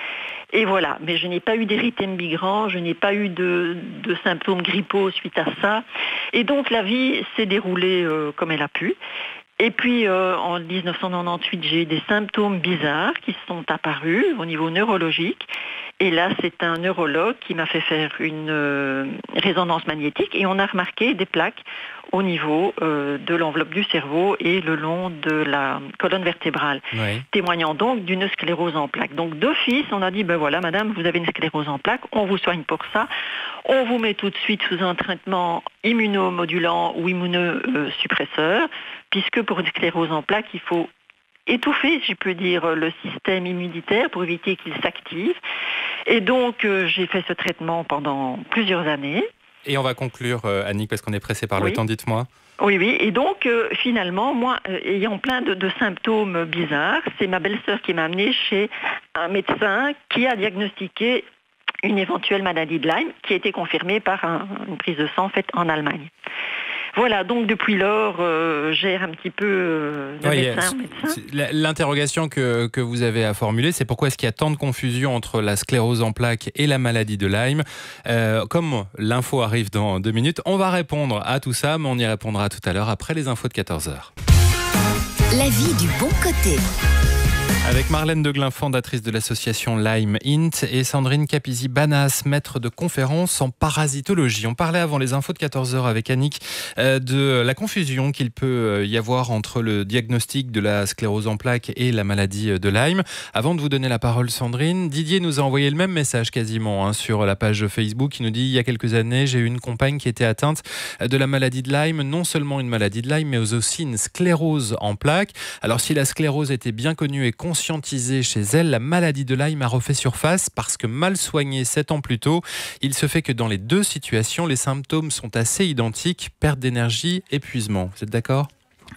Et voilà, mais je n'ai pas eu d'érythème migrant, je n'ai pas eu de symptômes grippaux suite à ça. Et donc la vie s'est déroulée comme elle a pu. Et puis, en 1998, j'ai eu des symptômes bizarres qui sont apparus au niveau neurologique. Et là, c'est un neurologue qui m'a fait faire une résonance magnétique et on a remarqué des plaques au niveau de l'enveloppe du cerveau et le long de la colonne vertébrale, oui, témoignant donc d'une sclérose en plaques. Donc d'office, on a dit, ben voilà, madame, vous avez une sclérose en plaques, on vous soigne pour ça, on vous met tout de suite sous un traitement immunomodulant ou immunosuppresseur, puisque pour une sclérose en plaques, il faut étouffer, si je peux dire, le système immunitaire pour éviter qu'il s'active. Et donc, j'ai fait ce traitement pendant plusieurs années. Et on va conclure, Annick, parce qu'on est pressé par le temps, dites-moi. Oui. Et donc, finalement, moi, ayant plein de symptômes bizarres, c'est ma belle-sœur qui m'a amenée chez un médecin qui a diagnostiqué une éventuelle maladie de Lyme, qui a été confirmée par une prise de sang faite en Allemagne. Voilà, donc depuis lors, gère un petit peu de médecin. L'interrogation que vous avez à formuler, c'est pourquoi est-ce qu'il y a tant de confusion entre la sclérose en plaques et la maladie de Lyme. Comme l'info arrive dans 2 minutes, on va répondre à tout ça, mais on y répondra tout à l'heure après les infos de 14h. La vie du bon côté. Avec Marlène Deglin, fondatrice de l'association Lyme Int, et Sandrine Capizzi-Banas, maître de conférences en parasitologie. On parlait avant les infos de 14h avec Annick de la confusion qu'il peut y avoir entre le diagnostic de la sclérose en plaques et la maladie de Lyme. Avant de vous donner la parole, Sandrine, Didier nous a envoyé le même message quasiment sur la page Facebook. Il nous dit, il y a quelques années, j'ai eu une compagne qui était atteinte de la maladie de Lyme, non seulement une maladie de Lyme, mais aussi une sclérose en plaques. Alors si la sclérose était bien connue et conscientisée chez elle, la maladie de Lyme a refait surface parce que mal soignée 7 ans plus tôt, il se fait que dans les 2 situations, les symptômes sont assez identiques, perte d'énergie, épuisement. Vous êtes d'accord ?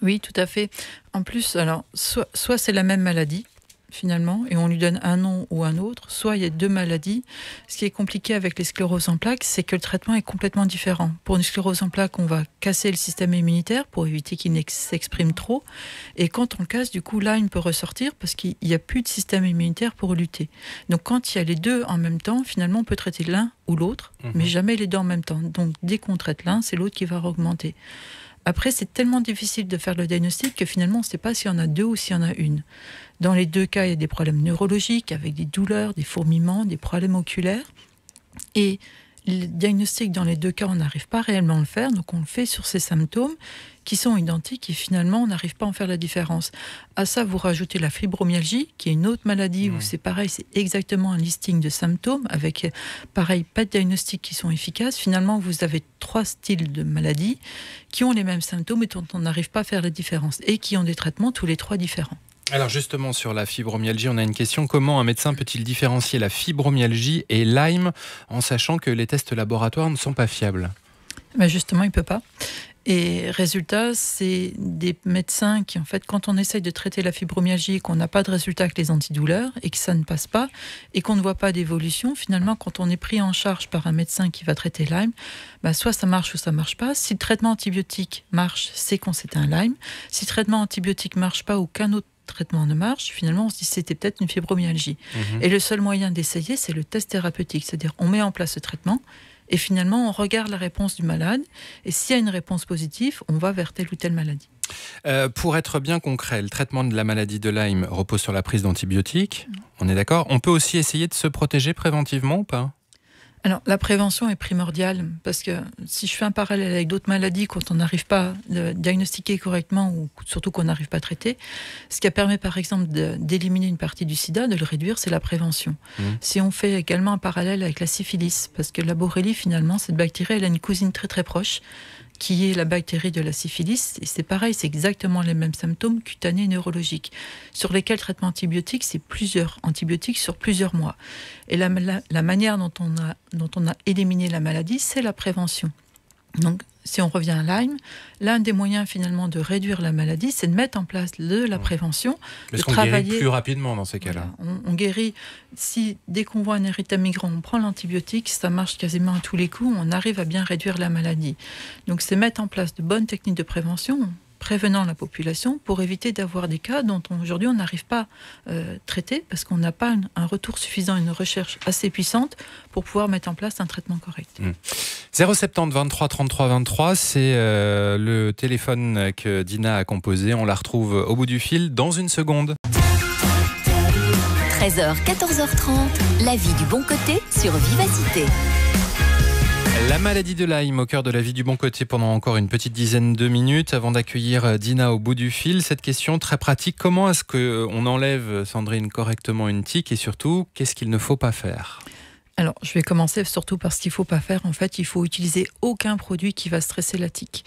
Oui, tout à fait. En plus, alors, soit c'est la même maladie, finalement, et on lui donne un nom ou un autre, soit il y a 2 maladies. Ce qui est compliqué avec les scléroses en plaques, c'est que le traitement est complètement différent. Pour une sclérose en plaques, on va casser le système immunitaire pour éviter qu'il s'exprime trop, et quand on le casse, du coup, Lyme peut ressortir parce qu'il n'y a plus de système immunitaire pour lutter. Donc quand il y a les 2 en même temps, finalement, on peut traiter l'un ou l'autre, mais jamais les 2 en même temps. Donc dès qu'on traite l'un, c'est l'autre qui va augmenter. Après, c'est tellement difficile de faire le diagnostic que finalement, on ne sait pas s'il y en a 2 ou s'il y en a une. Dans les 2 cas, il y a des problèmes neurologiques avec des douleurs, des fourmillements, des problèmes oculaires. Et le diagnostic, dans les 2 cas, on n'arrive pas réellement à le faire. Donc, on le fait sur ces symptômes qui sont identiques et finalement, on n'arrive pas à en faire la différence. À ça, vous rajoutez la fibromyalgie, qui est une autre maladie où c'est pareil, c'est exactement un listing de symptômes avec, pareil, pas de diagnostics qui sont efficaces. Finalement, vous avez 3 styles de maladies qui ont les mêmes symptômes et dont on n'arrive pas à faire la différence et qui ont des traitements tous les 3 différents. Alors justement, sur la fibromyalgie, on a une question. Comment un médecin peut-il différencier la fibromyalgie et Lyme en sachant que les tests laboratoires ne sont pas fiables ? Ben justement, il ne peut pas. Et résultat, c'est des médecins qui, en fait, quand on essaye de traiter la fibromyalgie, qu'on n'a pas de résultat avec les antidouleurs et que ça ne passe pas et qu'on ne voit pas d'évolution, finalement, quand on est pris en charge par un médecin qui va traiter Lyme, soit ça marche ou ça ne marche pas. Si le traitement antibiotique marche, c'est qu'on c'est un Lyme. Si le traitement antibiotique ne marche pas ou qu'un autre traitement ne marche, finalement, on se dit c'était peut-être une fibromyalgie. Et le seul moyen d'essayer, c'est le test thérapeutique. C'est-à-dire, on met en place ce traitement. Et finalement, on regarde la réponse du malade. Et s'il y a une réponse positive, on va vers telle ou telle maladie. Pour être bien concret, le traitement de la maladie de Lyme repose sur la prise d'antibiotiques. On est d'accord ? On peut aussi essayer de se protéger préventivement ou pas ? Alors, la prévention est primordiale parce que si je fais un parallèle avec d'autres maladies, quand on n'arrive pas à diagnostiquer correctement ou surtout qu'on n'arrive pas à traiter, ce qui permet par exemple d'éliminer une partie du sida, de le réduire, c'est la prévention. Si on fait également un parallèle avec la syphilis, parce que la borrélie finalement, cette bactérie, elle a une cousine très très proche, qui est la bactérie de la syphilis. Et c'est pareil, c'est exactement les mêmes symptômes cutanés et neurologiques, sur lesquels le traitement antibiotique, c'est plusieurs antibiotiques sur plusieurs mois. Et la manière dont on a éliminé la maladie, c'est la prévention. Donc, si on revient à Lyme, l'un des moyens finalement de réduire la maladie, c'est de mettre en place de la prévention. Parce qu'on guérit plus rapidement dans ces cas-là. Voilà, on guérit. Si dès qu'on voit un érythème migrant, on prend l'antibiotique, ça marche quasiment à tous les coups, on arrive à bien réduire la maladie. Donc c'est mettre en place de bonnes techniques de prévention, prévenant la population pour éviter d'avoir des cas dont aujourd'hui on n'arrive pas à traiter parce qu'on n'a pas un retour suffisant, une recherche assez puissante pour pouvoir mettre en place un traitement correct. 070 23 33 23, c'est le téléphone que Dina a composé. On la retrouve au bout du fil dans une seconde. 13h, 14h30, la vie du bon côté sur Vivacité. La maladie de Lyme au cœur de la vie du bon côté pendant encore une petite dizaine de minutes avant d'accueillir Dina au bout du fil. Cette question très pratique, comment est-ce qu'on enlève, Sandrine, correctement une tique et surtout, qu'est-ce qu'il ne faut pas faire ? Alors, je vais commencer surtout par ce qu'il ne faut pas faire. En fait, il faut utiliser aucun produit qui va stresser la tique.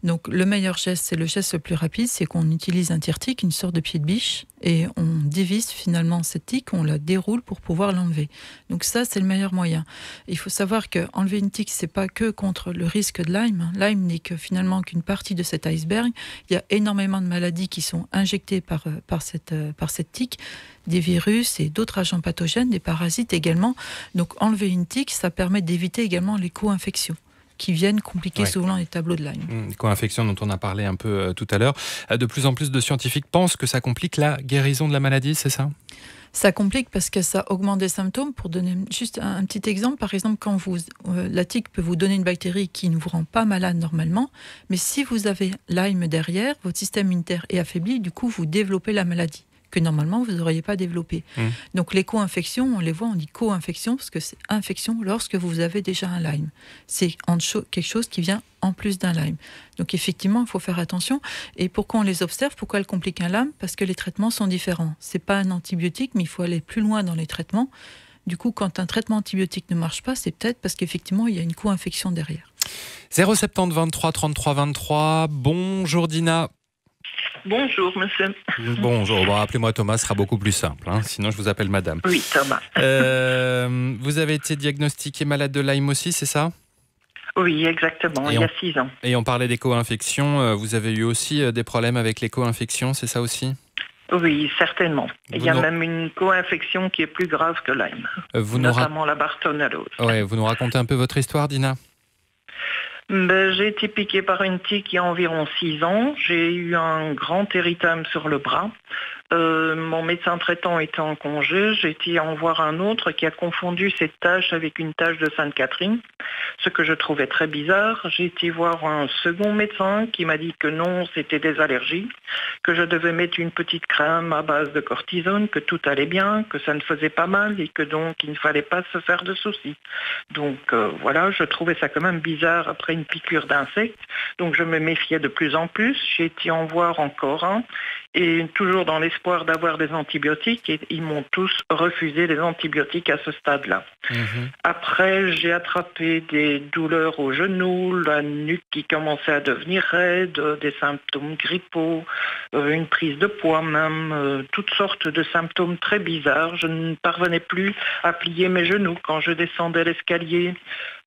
Donc, le meilleur geste, c'est le geste le plus rapide, c'est qu'on utilise un tire-tique, une sorte de pied de biche, et on dévisse finalement cette tique, on la déroule pour pouvoir l'enlever. Donc ça, c'est le meilleur moyen. Il faut savoir qu'enlever une tique, c'est pas que contre le risque de Lyme. Lyme n'est que finalement qu'une partie de cet iceberg. Il y a énormément de maladies qui sont injectées par cette tique, des virus et d'autres agents pathogènes, des parasites également. Donc enlever une tique, ça permet d'éviter également les co-infections qui viennent compliquer souvent les tableaux de Lyme. Co-infection dont on a parlé un peu tout à l'heure. De plus en plus de scientifiques pensent que ça complique la guérison de la maladie, c'est ça ? Ça complique parce que ça augmente des symptômes. Pour donner juste un petit exemple, par exemple, quand la tique peut vous donner une bactérie qui ne vous rend pas malade normalement, mais si vous avez Lyme derrière, votre système immunitaire est affaibli, du coup vous développez la maladie que normalement vous n'auriez pas développé. Donc les co-infections, on les voit, on dit co-infection parce que c'est infection lorsque vous avez déjà un Lyme. C'est quelque chose qui vient en plus d'un Lyme. Donc effectivement, il faut faire attention. Et pourquoi on les observe ? Pourquoi elles compliquent un Lyme ? Parce que les traitements sont différents. C'est pas un antibiotique, mais il faut aller plus loin dans les traitements. Du coup, quand un traitement antibiotique ne marche pas, c'est peut-être parce qu'effectivement, il y a une co-infection derrière. 070 23 33 23. Bonjour Dina. Bonjour, monsieur. Bonjour. Bon, appelez-moi Thomas, ce sera beaucoup plus simple. Sinon, je vous appelle madame. Oui, Thomas. Vous avez été diagnostiqué malade de Lyme aussi, c'est ça ? Oui, exactement, il y a 6 ans. Et on parlait des co-infections. Vous avez eu aussi des problèmes avec les co-infections, c'est ça aussi ? Oui, certainement. Il y a même une co-infection qui est plus grave que Lyme, notamment la bartonellose. Ouais, vous nous racontez un peu votre histoire, Dina ? J'ai été piquée par une tique il y a environ 6 ans. J'ai eu un grand érythème sur le bras. Mon médecin traitant était en congé. J'ai été en voir un autre qui a confondu cette tache avec une tache de Sainte-Catherine, ce que je trouvais très bizarre. J'ai été voir un second médecin qui m'a dit que non, c'était des allergies, que je devais mettre une petite crème à base de cortisone, que tout allait bien, que ça ne faisait pas mal et que donc il ne fallait pas se faire de soucis. Donc voilà, je trouvais ça quand même bizarre après une piqûre d'insecte. Donc je me méfiais de plus en plus. J'ai été en voir encore un et toujours dans l'espoir d'avoir des antibiotiques, et ils m'ont tous refusé les antibiotiques à ce stade-là. Après, j'ai attrapé des douleurs au genou, la nuque qui commençait à devenir raide, des symptômes grippaux, une prise de poids même, toutes sortes de symptômes très bizarres. Je ne parvenais plus à plier mes genoux quand je descendais l'escalier.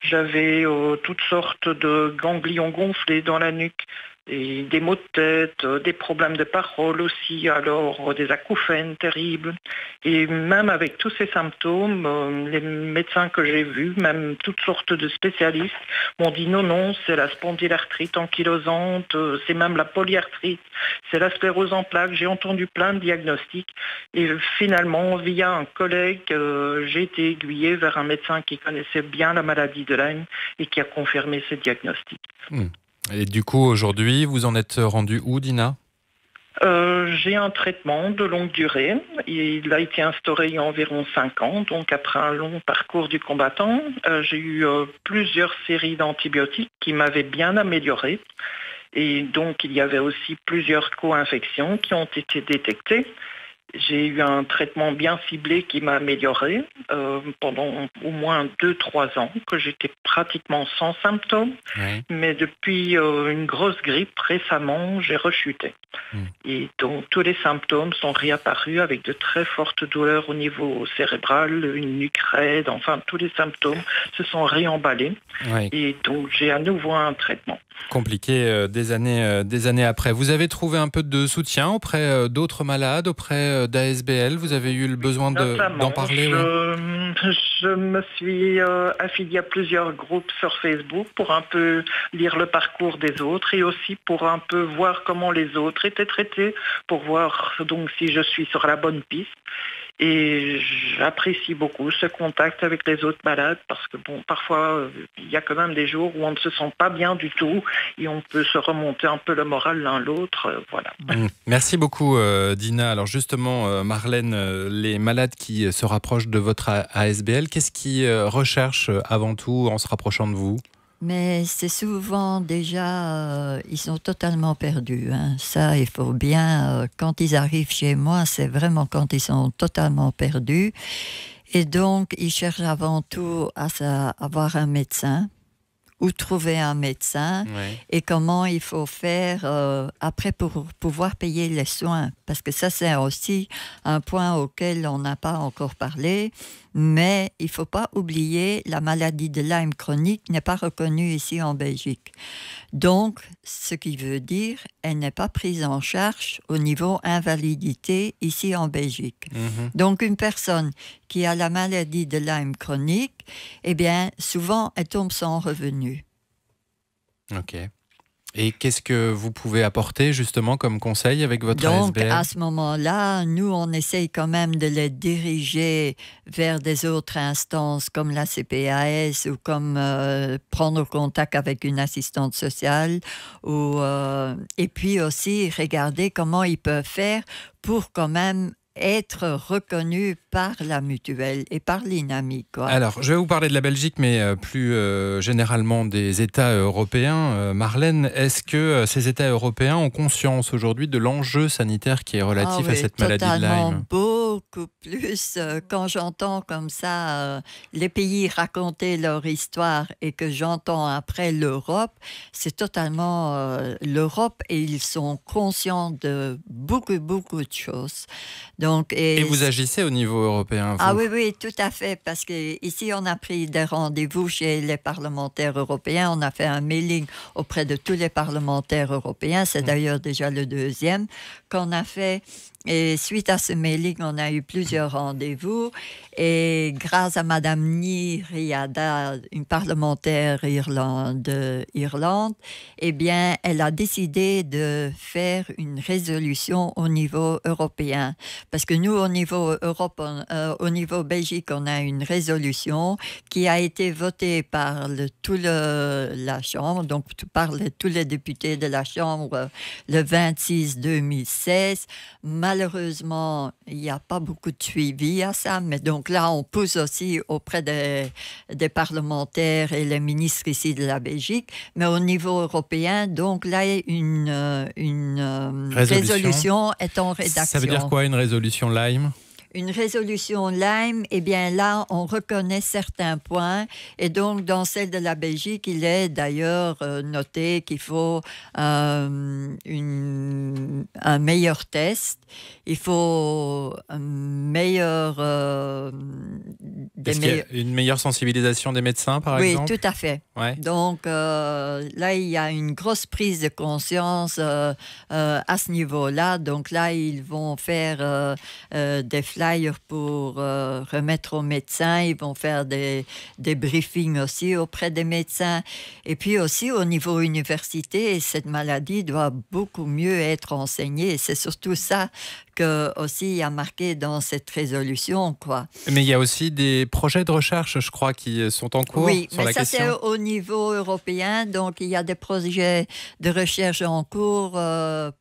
J'avais toutes sortes de ganglions gonflés dans la nuque. Et des maux de tête, des problèmes de parole aussi, alors des acouphènes terribles. Et même avec tous ces symptômes, les médecins que j'ai vus, même toutes sortes de spécialistes, m'ont dit non, c'est la spondylarthrite ankylosante, c'est même la polyarthrite, c'est la sclérose en plaques. J'ai entendu plein de diagnostics et finalement, via un collègue, j'ai été aiguillée vers un médecin qui connaissait bien la maladie de Lyme et qui a confirmé ces diagnostics. Et du coup, aujourd'hui, vous en êtes rendu où, Dina ? J'ai un traitement de longue durée. Il a été instauré il y a environ 5 ans. Donc après un long parcours du combattant, j'ai eu plusieurs séries d'antibiotiques qui m'avaient bien amélioré. Et donc il y avait aussi plusieurs co-infections qui ont été détectées. J'ai eu un traitement bien ciblé qui m'a amélioré pendant au moins 2-3 ans, que j'étais pratiquement sans symptômes. Oui. Mais depuis une grosse grippe, récemment, j'ai rechuté. Et donc tous les symptômes sont réapparus avec de très fortes douleurs au niveau cérébral, une nuque raide, enfin tous les symptômes se sont réemballés. Oui. Et donc j'ai à nouveau un traitement. Compliqué des années après. Vous avez trouvé un peu de soutien auprès d'autres malades, auprès d'ASBL. Vous avez eu le besoin d'en parler? Je me suis affiliée à plusieurs groupes sur Facebook pour un peu lire le parcours des autres et aussi pour un peu voir comment les autres étaient traités, pour voir donc si je suis sur la bonne piste. Et j'apprécie beaucoup ce contact avec les autres malades parce que bon, parfois il y a quand même des jours où on ne se sent pas bien du tout et on peut se remonter un peu le moral l'un l'autre, voilà. Merci beaucoup Dina. Alors justement Marlène, les malades qui se rapprochent de votre ASBL, qu'est-ce qu'ils recherchent avant tout en se rapprochant de vous ? Mais c'est souvent déjà, ils sont totalement perdus. Hein. Ça, il faut bien, quand ils arrivent chez moi, c'est vraiment quand ils sont totalement perdus. Et donc, ils cherchent avant tout à avoir un médecin ou trouver un médecin et comment il faut faire après pour pouvoir payer les soins. Parce que ça, c'est aussi un point auquel on n'a pas encore parlé. Mais il ne faut pas oublier, la maladie de Lyme chronique n'est pas reconnue ici en Belgique. Donc, ce qui veut dire elle n'est pas prise en charge au niveau invalidité ici en Belgique. Donc, une personne qui a la maladie de Lyme chronique, eh bien, souvent, elle tombe sans revenu. Ok. Et qu'est-ce que vous pouvez apporter justement comme conseil avec votre ASBL ? Donc, à ce moment-là, nous, on essaye quand même de les diriger vers des autres instances comme la CPAS ou comme prendre contact avec une assistante sociale et puis aussi regarder comment ils peuvent faire pour quand même être reconnu par la mutuelle et par l'INAMI, quoi. Alors, je vais vous parler de la Belgique, mais plus généralement des États européens. Marlène, est-ce que ces États européens ont conscience aujourd'hui de l'enjeu sanitaire qui est relatif à cette maladie de Lyme ? Totalement, beaucoup plus. Quand j'entends comme ça les pays raconter leur histoire et que j'entends après l'Europe, c'est totalement l'Europe et ils sont conscients de beaucoup, beaucoup de choses. Donc, et vous agissez au niveau européen, vous ? Ah oui, tout à fait, parce qu'ici, on a pris des rendez-vous chez les parlementaires européens, on a fait un mailing auprès de tous les parlementaires européens, c'est d'ailleurs déjà le 2e qu'on a fait. Et suite à ce mailing, on a eu plusieurs rendez-vous. Et grâce à Madame Ní-Riada, une parlementaire d'Irlande, eh bien, elle a décidé de faire une résolution au niveau européen. Parce que nous, au niveau Europe, au niveau Belgique, on a une résolution qui a été votée par la Chambre, donc par tous les députés de la Chambre le 26 2016. malheureusement, il n'y a pas beaucoup de suivi à ça, mais donc là, on pousse aussi auprès des parlementaires et les ministres ici de la Belgique, mais au niveau européen, donc là, une résolution est en rédaction. Ça veut dire quoi, une résolution Lyme ? Une résolution Lyme, eh bien là, on reconnaît certains points. Et donc, dans celle de la Belgique, il est d'ailleurs noté qu'il faut un meilleur test. Il faut une meilleure sensibilisation des médecins, par exemple ? Oui, tout à fait. Ouais. Donc, là, il y a une grosse prise de conscience à ce niveau-là. Donc là, ils vont faire des flyers pour remettre aux médecins. Ils vont faire des briefings aussi auprès des médecins. Et puis aussi, au niveau université, cette maladie doit beaucoup mieux être enseignée. Et c'est surtout ça que aussi il y a marqué dans cette résolution, quoi. Mais il y a aussi des projets de recherche, je crois, qui sont en cours sur la question. Oui, mais ça c'est au niveau européen. Donc il y a des projets de recherche en cours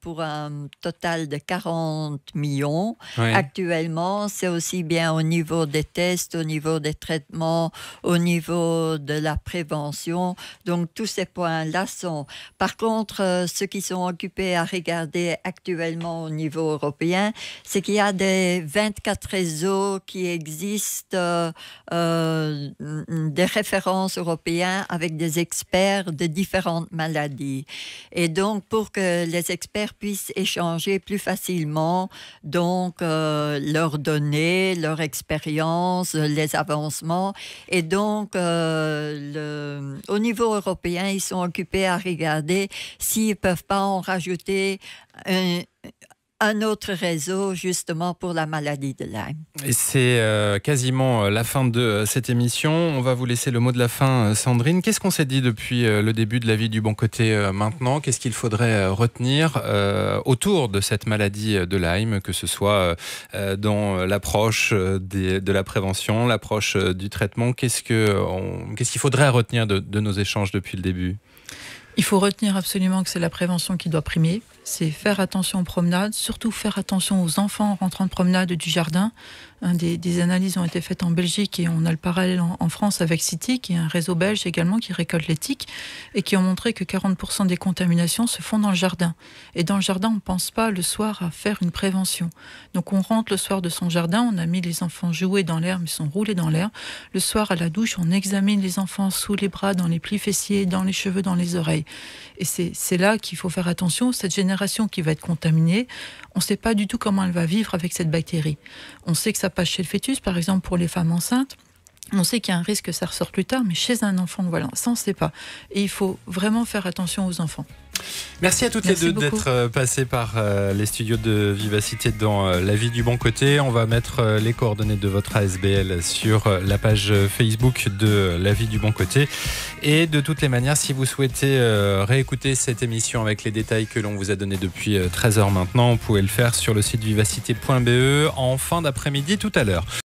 pour un total de 40 millions. Oui. Actuellement, c'est aussi bien au niveau des tests, au niveau des traitements, au niveau de la prévention. Donc tous ces points-là sont. Par contre, ceux qui sont occupés à regarder actuellement au niveau européen, c'est qu'il y a des 24 réseaux qui existent, des références européennes avec des experts de différentes maladies. Et donc, pour que les experts puissent échanger plus facilement, donc, leurs données, leur expérience, les avancements. Et donc, au niveau européen, ils sont occupés à regarder s'ils ne peuvent pas en rajouter un autre réseau justement pour la maladie de Lyme. Et c'est quasiment la fin de cette émission. On va vous laisser le mot de la fin, Sandrine. Qu'est-ce qu'on s'est dit depuis le début de La Vie du Bon Côté maintenant ? Qu'est-ce qu'il faudrait retenir autour de cette maladie de Lyme, que ce soit dans l'approche de la prévention, l'approche du traitement ? Qu'est-ce qu'il faudrait retenir de nos échanges depuis le début ? Il faut retenir absolument que c'est la prévention qui doit primer. C'est faire attention aux promenades, surtout faire attention aux enfants rentrant de promenade du jardin. Des analyses ont été faites en Belgique et on a le parallèle en France avec City, qui est un réseau belge également qui récolte les tiques et qui ont montré que 40% des contaminations se font dans le jardin. Et dans le jardin, on ne pense pas le soir à faire une prévention. Donc on rentre le soir de son jardin, on a mis les enfants jouer dans l'herbe, ils sont roulés dans l'herbe. Le soir à la douche, on examine les enfants sous les bras, dans les plis fessiers, dans les cheveux, dans les oreilles. Et c'est là qu'il faut faire attention. Cette génération qui va être contaminée, on ne sait pas du tout comment elle va vivre avec cette bactérie. On sait que ça passe chez le fœtus, par exemple pour les femmes enceintes. On sait qu'il y a un risque que ça ressort plus tard, mais chez un enfant, voilà, ça on ne sait pas. Et il faut vraiment faire attention aux enfants. Merci à toutes les deux d'être passées par les studios de Vivacité dans La Vie du Bon Côté. On va mettre les coordonnées de votre ASBL sur la page Facebook de La Vie du Bon Côté. Et de toutes les manières, si vous souhaitez réécouter cette émission avec les détails que l'on vous a donnés depuis 13h maintenant, vous pouvez le faire sur le site vivacité.be en fin d'après-midi tout à l'heure.